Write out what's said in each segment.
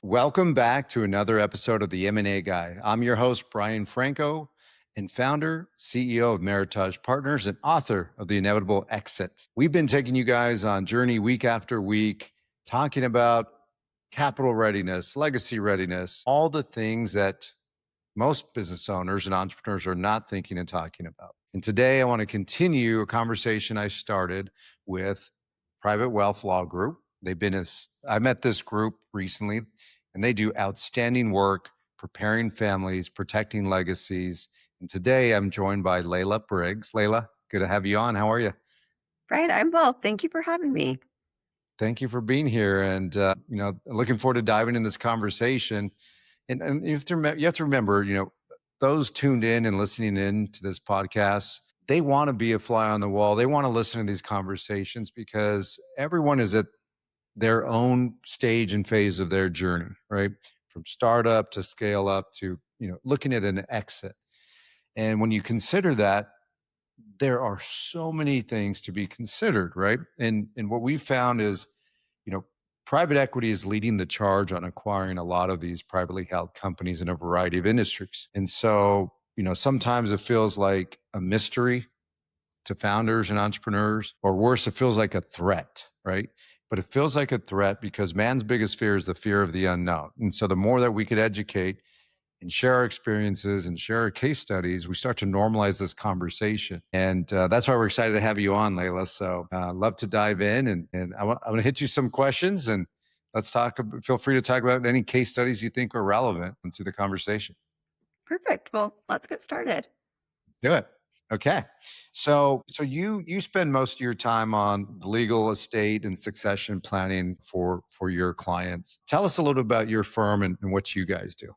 Welcome back to another episode of the M&A Guy. I'm your host, Brian Franco, and founder, CEO of Meritage Partners and author of The Inevitable Exit. We've been taking you guys on journey week after week, talking about capital readiness, legacy readiness, all the things that most business owners and entrepreneurs are not thinking and talking about. And today I want to continue a conversation I started with Private Wealth Law Group. I met this group recently, and they do outstanding work preparing families, protecting legacies. And today I'm joined by Leyla Briggs. Leyla, good to have you on. How are you? Brian, I'm well. Thank you for having me. Thank you for being here. And, looking forward to diving in this conversation. And you have to remember, those tuned in and listening in to this podcast, they want to be a fly on the wall. They want to listen to these conversations because everyone is at their own stage and phase of their journey, right? From startup to scale up to, looking at an exit. And when you consider that, there are so many things to be considered, right? And what we found is, you know, private equity is leading the charge on acquiring a lot of these privately held companies in a variety of industries. And so, sometimes it feels like a mystery to founders and entrepreneurs, or worse, it feels like a threat, right? But it feels like a threat because man's biggest fear is the fear of the unknown. And so the more that we could educate and share our experiences and share our case studies, we start to normalize this conversation. And that's why we're excited to have you on, Leyla. So love to dive in and I'm going to hit you some questions and let's talk. Feel free to talk about any case studies you think are relevant to the conversation. Perfect. Well, let's get started. Do it. Okay. So you spend most of your time on the legal estate and succession planning for your clients. Tell us a little about your firm and what you guys do.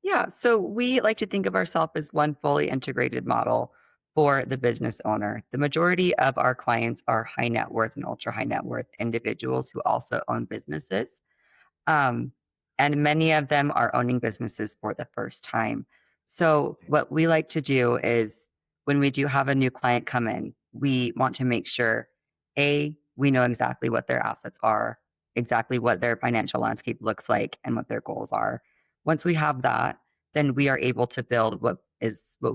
Yeah. So we like to think of ourselves as one fully integrated model for the business owner. The majority of our clients are high net worth and ultra high net worth individuals who also own businesses. Um, and many of them are owning businesses for the first time. So what we like to do is when we do have a new client come in, we want to make sure, we know exactly what their assets are, exactly what their financial landscape looks like and what their goals are. Once we have that, then we are able to build what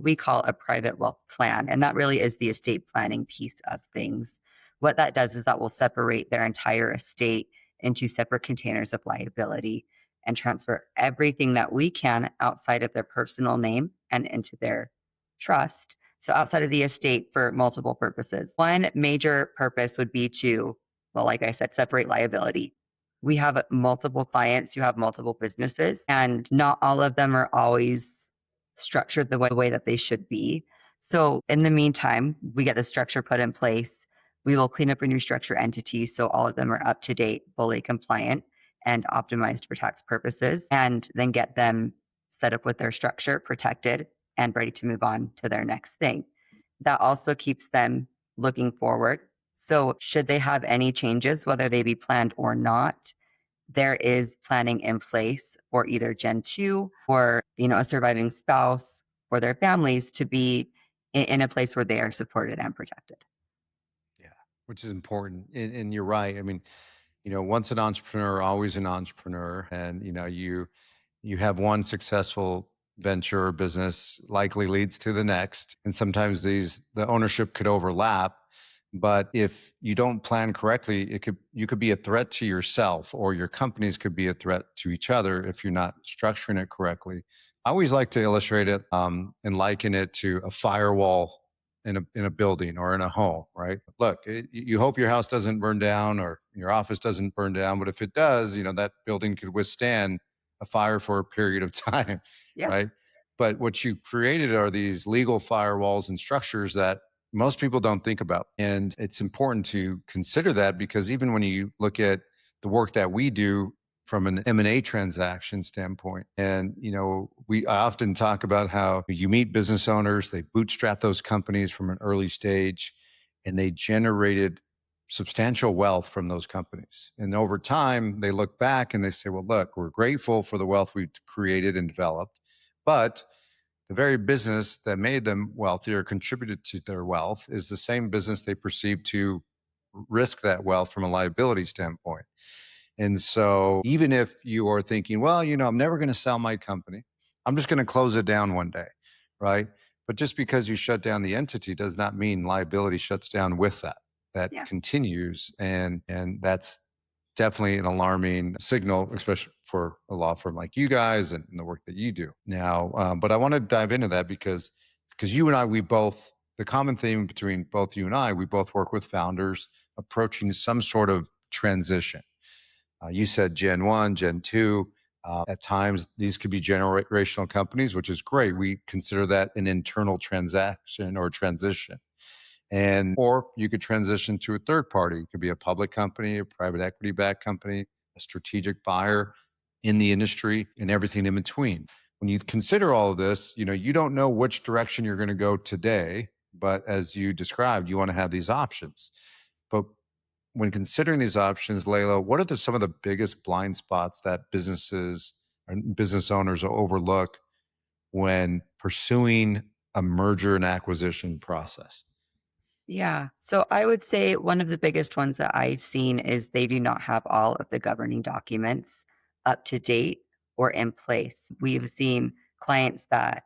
we call a private wealth plan. And that really is the estate planning piece of things. What that does is that will separate their entire estate into separate containers of liability and transfer everything that we can outside of their personal name and into their trust. So outside of the estate for multiple purposes. One major purpose would be to, well, like I said, separate liability. We have multiple clients who have multiple businesses, and not all of them are always structured the way that they should be. So in the meantime, we get the structure put in place. We will clean up and restructure entities so all of them are up to date, fully compliant, and optimized for tax purposes, and then get them set up with their structure, protected, and ready to move on to their next thing. That also keeps them looking forward. So, should they have any changes, whether they be planned or not, there is planning in place for either Gen 2 or, a surviving spouse or their families to be in a place where they are supported and protected. Yeah, which is important. And you're right. I mean, once an entrepreneur, always an entrepreneur. And, you have one successful venture or business likely leads to the next. And sometimes the ownership could overlap. But if you don't plan correctly, you could be a threat to yourself, or your companies could be a threat to each other if you're not structuring it correctly. I always like to illustrate it and liken it to a firewall in a building or in a home, right? Look, you hope your house doesn't burn down or your office doesn't burn down, but if it does, that building could withstand a fire for a period of time, Yeah. right? But what you created are these legal firewalls and structures that most people don't think about. And it's important to consider that because even when you look at the work that we do from an M&A transaction standpoint, and I often talk about how you meet business owners, they bootstrap those companies from an early stage, and they generated substantial wealth from those companies. And over time, they look back and they say, well, look, we're grateful for the wealth we've created and developed, but the very business that made them wealthy or contributed to their wealth is the same business they perceive to risk that wealth from a liability standpoint. And so even if you are thinking, well, I'm never going to sell my company, I'm just going to close it down one day, right? But just because you shut down the entity does not mean liability shuts down with that. That Yeah. continues, and that's definitely an alarming signal, especially for a law firm like you guys and the work that you do. Now, but I want to dive into that because you and I, we both, the common theme between both you and I, we both work with founders approaching some sort of transition. You said Gen 1, Gen 2. At times, these could be generational companies, which is great. We consider that an internal transaction or transition. And or you could transition to a third party. It could be a public company, a private equity backed company, a strategic buyer in the industry, and everything in between. When you consider all of this, you don't know which direction you're going to go today, but as you described, you want to have these options. But when considering these options, Leyla, what are some of the biggest blind spots that businesses and business owners overlook when pursuing a merger and acquisition process? Yeah. So I would say one of the biggest ones that I've seen is they do not have all of the governing documents up to date or in place. We've seen clients that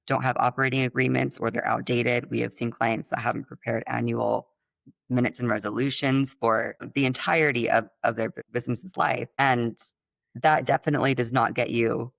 don't have operating agreements or they're outdated. We have seen clients that haven't prepared annual minutes and resolutions for the entirety of their business's life. And that definitely does not get you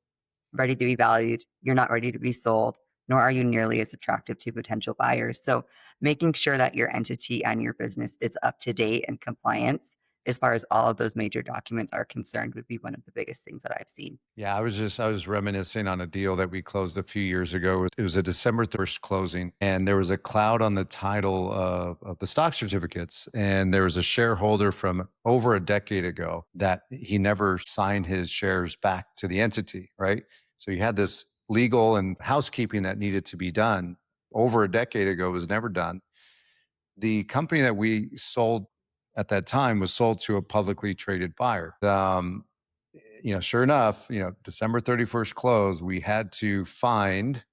ready to be valued. You're not ready to be sold, nor are you nearly as attractive to potential buyers. So making sure that your entity and your business is up to date and compliance as far as all of those major documents are concerned would be one of the biggest things that I've seen. Yeah, I was reminiscing on a deal that we closed a few years ago. It was a December 1st closing, and there was a cloud on the title of the stock certificates. And there was a shareholder from over a decade ago that he never signed his shares back to the entity, right? So you had this legal and housekeeping that needed to be done over a decade ago, was never done. The company that we sold at that time was sold to a publicly traded buyer. Sure enough, December 31st close, we had to find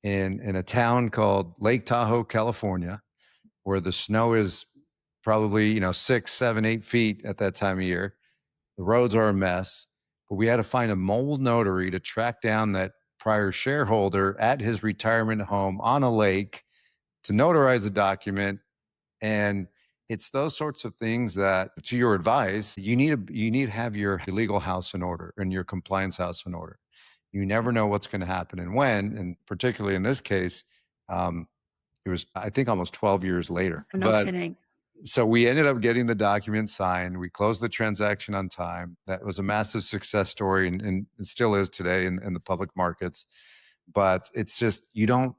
in a town called Lake Tahoe, California, where the snow is probably, 6, 7, 8 feet at that time of year. The roads are a mess, but we had to find a mobile notary to track down that prior shareholder at his retirement home on a lake to notarize a document. And it's those sorts of things that, to your advice, you need to have your legal house in order and your compliance house in order. You never know what's going to happen and when, and particularly in this case, um, it was, I think, almost 12 years later. Oh, no But kidding. so we ended up getting the document signed. We closed the transaction on time. That was a massive success story, and it still is today in the public markets. But it's just, you don't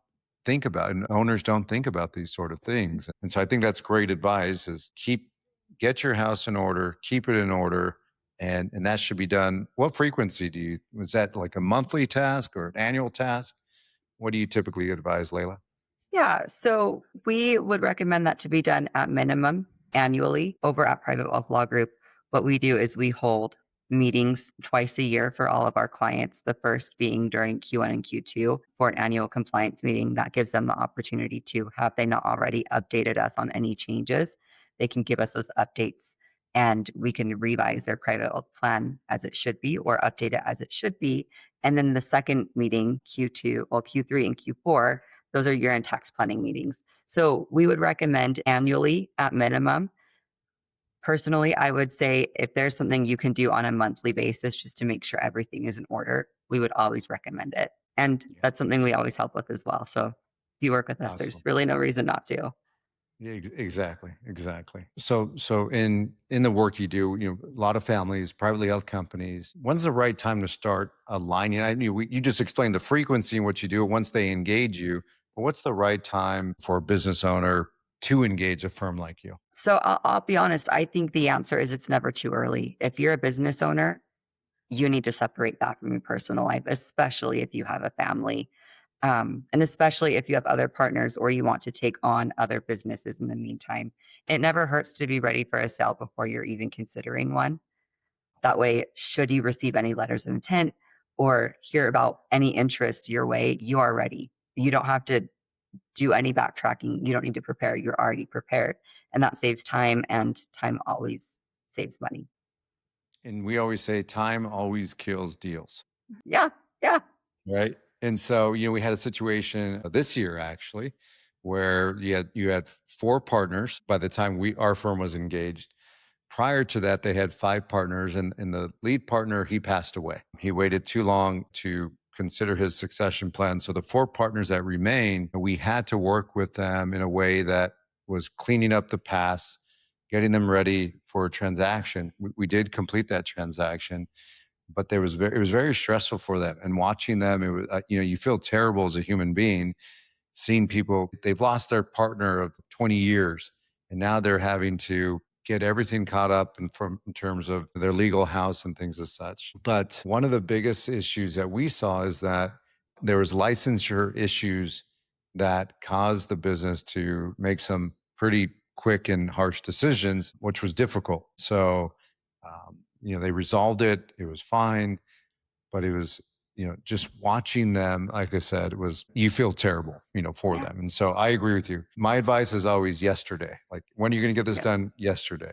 think about, and owners don't think about these sort of things. And so I think that's great advice: is get your house in order, keep it in order, and that should be done. What frequency was that, like a monthly task or an annual task? What do you typically advise, Layla? Yeah, so we would recommend that to be done at minimum annually over at Private Wealth Law Group. What we do is we hold meetings twice a year for all of our clients, the first being during Q1 and Q2 for an annual compliance meeting. That gives them the opportunity to, have they not already updated us on any changes, they can give us those updates and we can revise their private wealth plan as it should be or update it as it should be. And then the second meeting, Q3 and Q4, those are year-end tax planning meetings. So we would recommend annually at minimum. Personally, I would say if there's something you can do on a monthly basis just to make sure everything is in order, we would always recommend it. And Yeah. that's something we always help with as well. So if you work with us, there's Awesome. really no reason not to. Yeah, exactly, exactly. So in the work you do, a lot of families, privately held companies. When's the right time to start aligning? I knew you just explained the frequency in what you do once they engage you, but what's the right time for a business owner to engage a firm like you? So I'll be honest, I think the answer is it's never too early. If you're a business owner, you need to separate that from your personal life, especially if you have a family. And especially if you have other partners or you want to take on other businesses in the meantime. It never hurts to be ready for a sale before you're even considering one. That way, should you receive any letters of intent or hear about any interest your way, you are ready. You don't have to do any backtracking. You don't need to prepare. You're already prepared. And that saves time, and time always saves money. And we always say time always kills deals. Yeah, yeah, Right. And so, we had a situation this year actually where you had four partners by the time our firm was engaged. Prior to that, they had five partners, and the lead partner, he passed away. He waited too long to consider his succession plan. So the four partners that remain, we had to work with them in a way that was cleaning up the past, getting them ready for a transaction. We did complete that transaction, but it was very stressful for them. And watching them, it was you feel terrible as a human being, seeing people, they've lost their partner of 20 years, and now they're having to get everything caught up in terms of their legal house and things as such. But one of the biggest issues that we saw is that there was licensure issues that caused the business to make some pretty quick and harsh decisions, which was difficult. So they resolved it. It was fine, but it was, just watching them, like I said, you feel terrible, for yeah, them. And so I agree with you. My advice is always yesterday. Like, when are you going to get this yeah, done? Yesterday.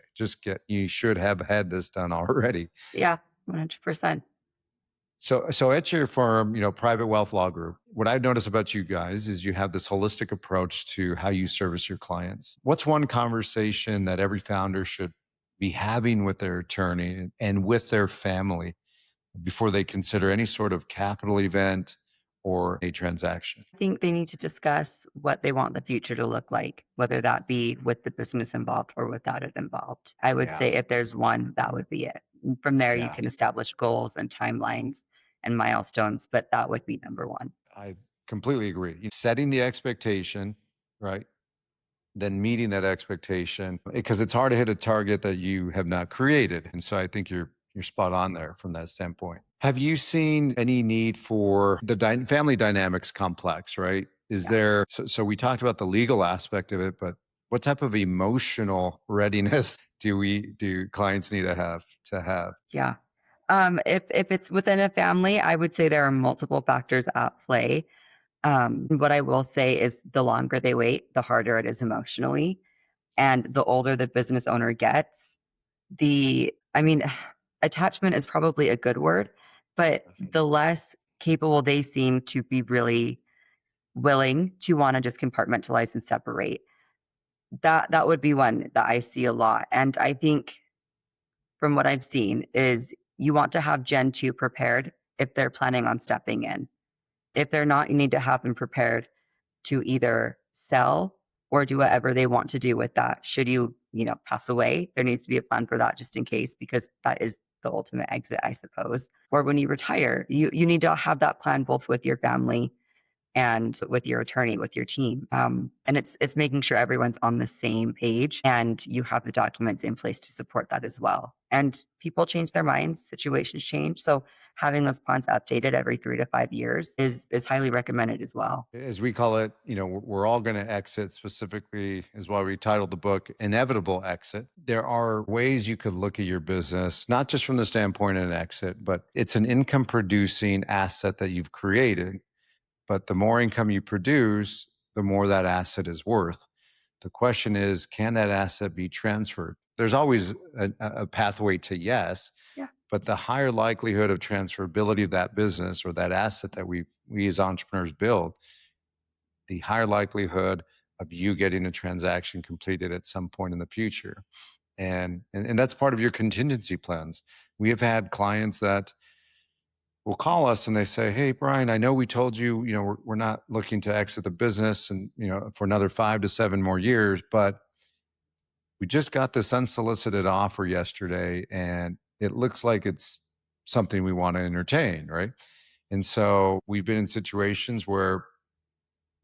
You should have had this done already. yeah, 100%. So at your firm, Private Wealth Law Group, what I've noticed about you guys is you have this holistic approach to how you service your clients. What's one conversation that every founder should be having with their attorney and with their family before they consider any sort of capital event or a transaction? I think they need to discuss what they want the future to look like, whether that be with the business involved or without it involved. I would Yeah. say if there's one, that would be it. And from there, you Yeah. can establish goals and timelines and milestones, but that would be number one. I completely agree. Setting the expectation, right? Then meeting that expectation, because it's hard to hit a target that you have not created. And so I think you're spot on there from that standpoint. Have you seen any need for the family dynamics complex, right? Is Yeah. there, so we talked about the legal aspect of it, but what type of emotional readiness do clients need to have? Yeah. If it's within a family, I would say there are multiple factors at play. What I will say is the longer they wait, the harder it is emotionally. And the older the business owner gets, I mean, attachment is probably a good word, but the less capable they seem to be really willing to want to just compartmentalize and separate. That would be one that I see a lot. And I think from what I've seen is you want to have Gen 2 prepared if they're planning on stepping in. If they're not, you need to have them prepared to either sell or do whatever they want to do with that. Should you pass away, there needs to be a plan for that just in case, because that is the ultimate exit, I suppose. Or when you retire, you need to have that plan both with your family and with your attorney, with your team. And it's making sure everyone's on the same page and you have the documents in place to support that as well. And people change their minds, situations change. So having those plans updated every 3 to 5 years is highly recommended as well. As we call it, we're all going to exit, specifically is why we titled the book Inevitable Exit. There are ways you could look at your business, not just from the standpoint of an exit, but it's an income producing asset that you've created. But the more income you produce, the more that asset is worth. The question is, can that asset be transferred? There's always a pathway to yes, Yeah. but the higher likelihood of transferability of that business or that asset that we as entrepreneurs build, the higher likelihood of you getting a transaction completed at some point in the future. And that's part of your contingency plans. We have had clients that will call us and they say, "Hey, Brian, I know we told you, we're not looking to exit the business and, for another 5 to 7 more years, but we just got this unsolicited offer yesterday and it looks like it's something we want to entertain." Right. And so we've been in situations where,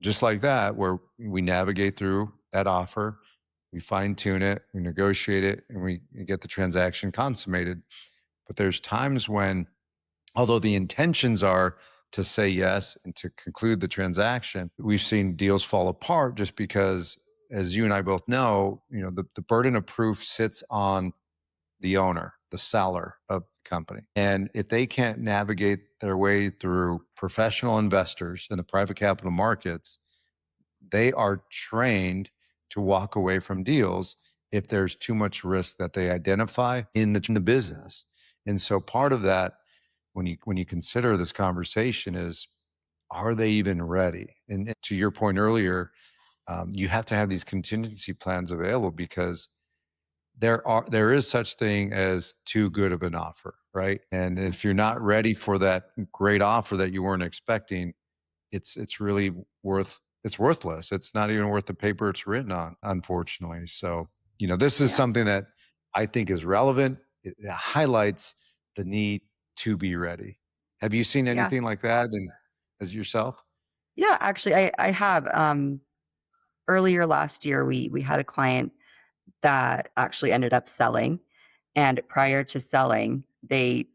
just like that, where we navigate through that offer, we fine tune it, we negotiate it, and we get the transaction consummated. But there's times when, although the intentions are to say yes and to conclude the transaction, we've seen deals fall apart just because, as you and I both know, the burden of proof sits on the owner, the seller of the company. And if they can't navigate their way through professional investors in the private capital markets, they are trained to walk away from deals if there's too much risk that they identify in the business. And so part of that, when you consider this conversation, is are they even ready? And to your point earlier, you have to have these contingency plans available because there is such thing as too good of an offer, right? And if you're not ready for that great offer that you weren't expecting, it's really it's worthless. It's not even worth the paper it's written on, unfortunately. So, this is Yeah. something that I think is relevant. It highlights the need to be ready. Have you seen Yeah. anything like that as yourself? Yeah, actually, I have, earlier last year, we had a client that actually ended up selling, and prior to selling, they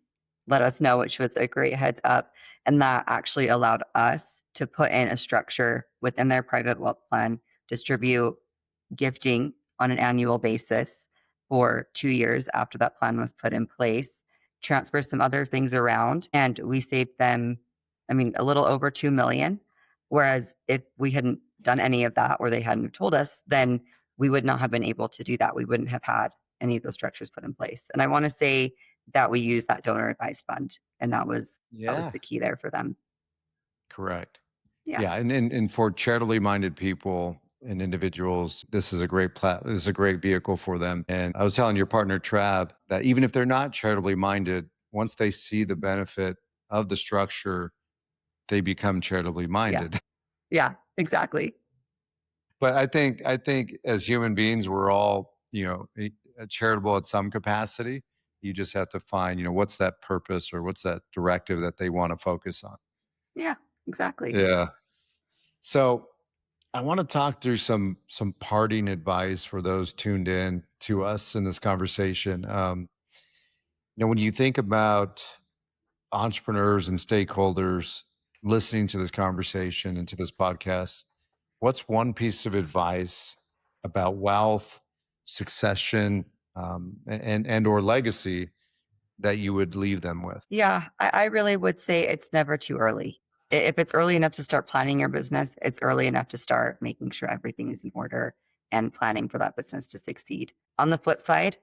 let us know, which was a great heads up, and that actually allowed us to put in a structure within their private wealth plan, distribute gifting on an annual basis for 2 years after that plan was put in place, transfer some other things around, and we saved them, I mean, a little over 2,000,000. Whereas if we hadn't done any of that or they hadn't told us, then we would not have been able to do that. We wouldn't have had any of those structures put in place. And I want to say that we use that donor advised fund, and that was Yeah. the key there for them. Correct. Yeah. Yeah, and for charitably minded people and individuals, this is a great vehicle for them. And I was telling your partner Trav that even if they're not charitably minded, once they see the benefit of the structure, they become charitably Yeah. minded. Yeah, exactly. But I think as human beings, we're all, charitable at some capacity. You just have to find, what's that purpose or what's that directive that they want to focus on. Yeah, exactly. Yeah. So I want to talk through some parting advice for those tuned in to us in this conversation. When you think about entrepreneurs and stakeholders listening to this conversation and to this podcast, what's one piece of advice about wealth, succession, and or legacy that you would leave them with? Yeah, I really would say it's never too early. If it's early enough to start planning your business, it's early enough to start making sure everything is in order and planning for that business to succeed. On the flip side,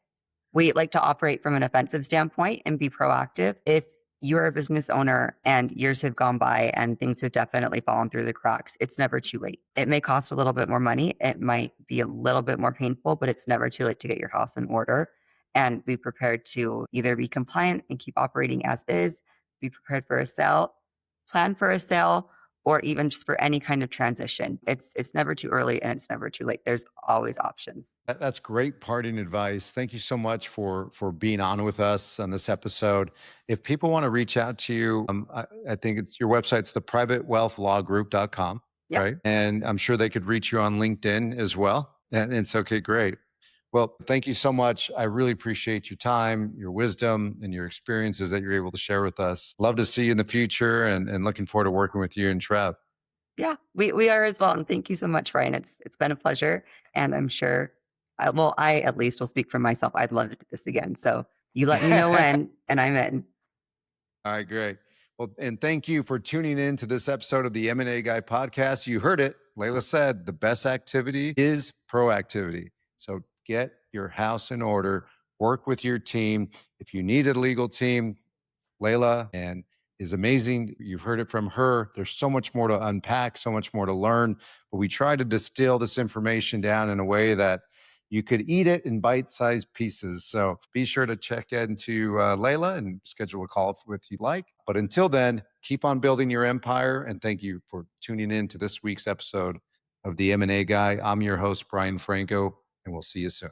we like to operate from an offensive standpoint and be proactive. If you're a business owner and years have gone by and things have definitely fallen through the cracks, it's never too late. It may cost a little bit more money. It might be a little bit more painful, but it's never too late to get your house in order and be prepared to either be compliant and keep operating as is, be prepared for a sale, plan for a sale, or even just for any kind of transition. It's never too early and it's never too late. There's always options. That's great parting advice. Thank you so much for being on with us on this episode. If people want to reach out to you, I think it's your website's theprivatewealthlawgroup.com, Yep. right? And I'm sure they could reach you on LinkedIn as well. And it's okay, great. Well, thank you so much. I really appreciate your time, your wisdom, and your experiences that you're able to share with us. Love to see you in the future and looking forward to working with you and Trev. Yeah, we are as well, and thank you so much, Ryan. It's been a pleasure, and I'm sure I at least will speak for myself. I'd love to do this again. So you let me know when, and I'm in. All right, great. Well, and thank you for tuning in to this episode of the M&A Guy podcast. You heard it. Leyla said the best activity is proactivity. So get your house in order, work with your team. If you need a legal team, Layla and is amazing. You've heard it from her. There's so much more to unpack, so much more to learn, but we try to distill this information down in a way that you could eat it in bite-sized pieces. So be sure to check into Layla and schedule a call if you'd like. But until then, keep on building your empire. And thank you for tuning in to this week's episode of the M&A Guy. I'm your host, Brian Franco, and we'll see you soon.